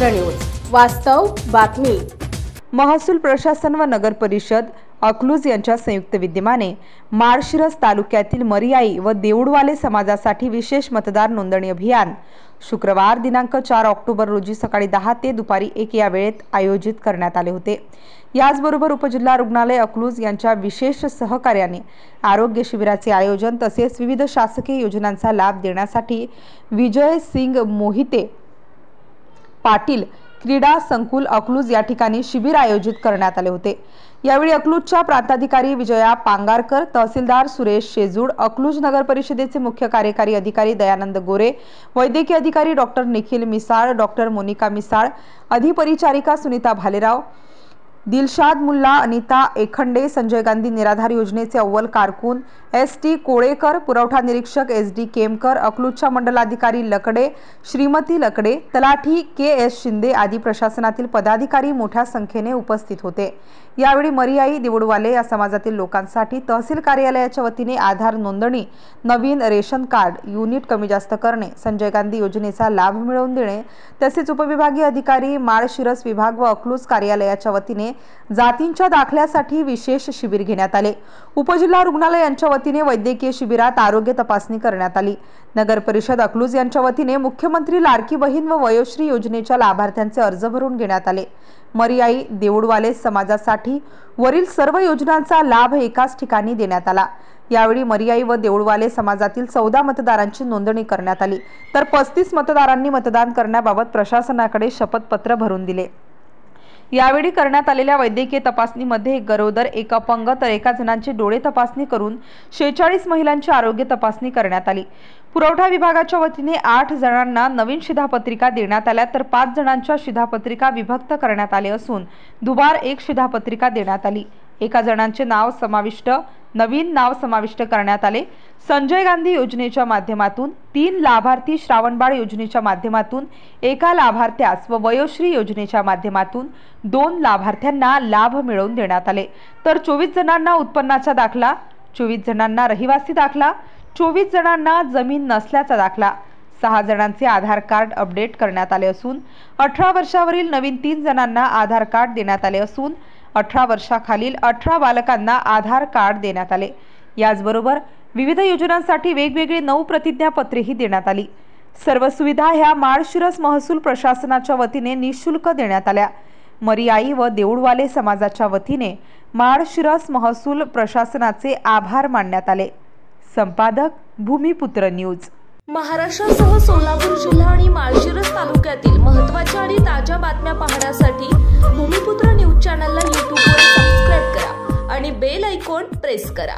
भूमिपुत्र news, वास्तव बातमी। महसूल प्रशासन व नगर परिषद अकलूज यांच्या संयुक्त विद्यमाने माळशिरस तालुक्यातील मरियाई व देऊळवाले समाजासाठी विशेष मतदार नोंदणी अभियान शुक्रवार दिनांक 4 ऑक्टोबर रोजी सकाळी 10 ते दुपारी 1 या वेळेत आयोजित करण्यात आले होते। याचबरोबर उपजिल्हा रुग्णालय अकलूज यांच्या विशेष सहकार्याने आरोग्य शिबिराचे आयोजन तसेच विविध शासकीय योजनांचा लाभ देण्यासाठी विजय सिंग मोहिते पाटील क्रीडा संकुल अकलूज या ठिकाणी शिबिर आयोजित करण्यात आले होते। यावेळी अकलूजच्या प्रांताधिकारी विजया पांगारकर, तहसीलदार सुरेश शेजूड, अकलूज नगर परिषदेचे मुख्य कार्यकारी अधिकारी दयानंद गोरे, वैद्यकीय अधिकारी डॉक्टर निखिल मिसाळ, डॉक्टर मोनिका मिसाळ, अधिपरिचारिका सुनीता भालेराव, दिलशाद मुल्ला, अनिता एखंडे, संजय गांधी निराधार योजनेचे अव्वल कारकून एस.टी. कोळेकर, पुरवठा निरीक्षक एस.डी. केमकर, अकलूजच्या मंडलाधिकारी लकडे श्रीमती लकडे, तलाठी के.एस. शिंदे आदी प्रशासनातील पदाधिकारी मोठ्या संख्येने उपस्थित होते। यावेळी मरियाई देऊळवाले या समाजातील लोकांसाठी तहसील कार्यालयाच्या वतीने आधार नोंदणी, नवीन रेशन कार्ड युनिट कमी जास्त करणे, संजय गांधी योजनेचा लाभ मिळवून देणे तसेच उपविभागीय अधिकारी माळशिरस विभाग व अकलूज कार्यालयाच्या वतीने जातींच्या दाखल्यासाठी विशेष शिबिर घेण्यात आले। उपजिल्हा रुग्णालय यांच्या वतीने वैद्यकीय शिबिरात आरोग्य तपासणी करण्यात आली। नगर परिषद अकलूज यांच्या वतीने मुख्यमंत्री लाडकी बहीण व वयोश्री योजनेच्या लाभार्थ्यांचे अर्ज भरून घेण्यात आले। मरियाई देऊळवाले समाजासाठी वरील सर्व योजनांचा लाभ एकाच ठिकाणी देण्यात आला। यावेळी मरियाई व देऊळवाले समाजातील 14 मतदारांची नोंदणी करण्यात आली, तर 35 मतदारांनी मतदान करण्याबाबत प्रशासनाकडे शपथपत्र भरून दिले। यावेळी करण्यात आलेल्या वैद्यकीय तपासणीमध्ये गरोदर, एक अपंग तर एका जणांची डोळे तपासणी करून 46 महिलांची आरोग्य तपासणी करण्यात आली। पुरवठा विभागाच्या वतीने 8 जणांना नवीन शिधापत्रिका देण्यात आल्या, तर 5 जणांच्या शिधापत्रिका विभक्त करण्यात आले असून दुबार एक शिधापत्रिका देण्यात आली। एका जणांचे नवीन नाव समाविष्ट करण्यात आले। संजय गांधी योजनेच्या माध्यमातून 3 लाभार्थी, श्रावणबाळ योजनेच्या माध्यमातून एका लाभार्थ्यास व वयोश्री योजनेच्या माध्यमातून 2 लाभार्थ्यांना लाभ मिळवून देण्यात आले, तर 24 जणांना उत्पन्नाचा दाखला, 24 जणांना रहिवासी दाखला, 24 जणांना जमीन नसल्याचा दाखला, 6 जणांचे आधार कार्ड अपडेट करण्यात आले असून 18 वर्षावरील नवीन 3 जणांना आधार कार्ड देण्यात आले असून 18 वर्षाखालील 18 बालकांना आधार कार्ड देण्यात आले। याचबरोबर विविध योजनांसाठी वेगवेगळी 9 प्रतिज्ञापत्रेही देण्यात आली। सर्व सुविधा ह्या माळशिरस महसूल प्रशासनाच्या वतीने निःशुल्क देण्यात आल्या। मरियाई व देऊळवाले समाजाच्या वतीने माळशिरस महसूल प्रशासनाचे आभार मानण्यात आले। संपादक भूमिपुत्र न्यूज। महाराष्ट्रासह सोलापूर जिल्हा आणि माळशिरस तालुक्यातील महत्त्वाच्या आणि ताज्या बातम्या पाहण्यासाठी भूमिपुत्र न्यूज चॅनलला YouTube वर सबस्क्राइब करा आणि बेल आयकॉन प्रेस करा।